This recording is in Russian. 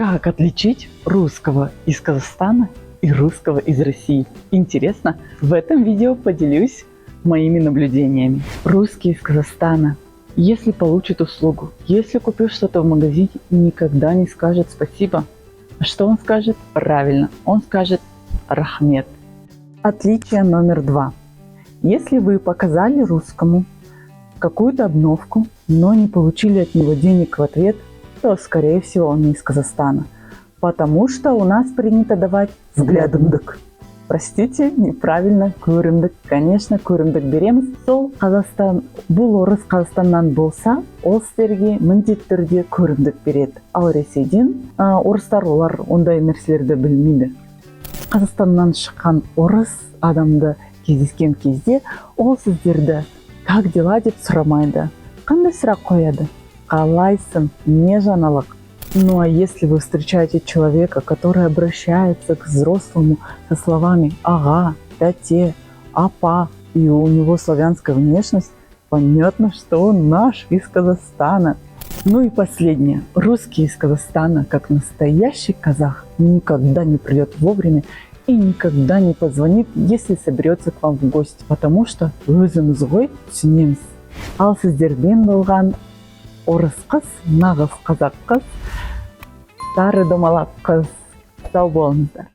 Как отличить русского из Казахстана и русского из России? Интересно? В этом видео поделюсь моими наблюдениями. Русский из Казахстана, если получит услугу, если купил что-то в магазине, никогда не скажет спасибо. А что он скажет? Правильно, он скажет рахмет. Отличие номер 2. Если вы показали русскому какую-то обновку, но не получили от него денег в ответ, то, скорее всего, он не из Казахстана. Потому что у нас принято давать взглядымдык. Простите, неправильно, көрімдік. Конечно, көрімдік береміз. Сол Қазақстан, бұл орыс Қазақстаннан болса, ол сіздерге міндетті түрде көрімдік береді. Ал Ресейден орыстар олар ондай нәрселерді білмейді. Қазақстаннан шыққан орыс адамды кездескен кезде, ол сіздерді как дела деп сұрамайды. Қандай сұрақ қояды? Қалайсың, не жаңалық? Ну а если вы встречаете человека, который обращается к взрослому со словами «ага», «тате», «апа», и у него славянская внешность, понятно, что он наш из Казахстана. Ну и последнее. Русский из Казахстана, как настоящий казах, никогда не придет вовремя и никогда не позвонит, если соберется к вам в гости, потому что өзіміз ғой түсінеміз. Ал сіздермен болған орыс қыз, нағыз қазақ қыз, сары домалақ қыз. Сау болыңыздар.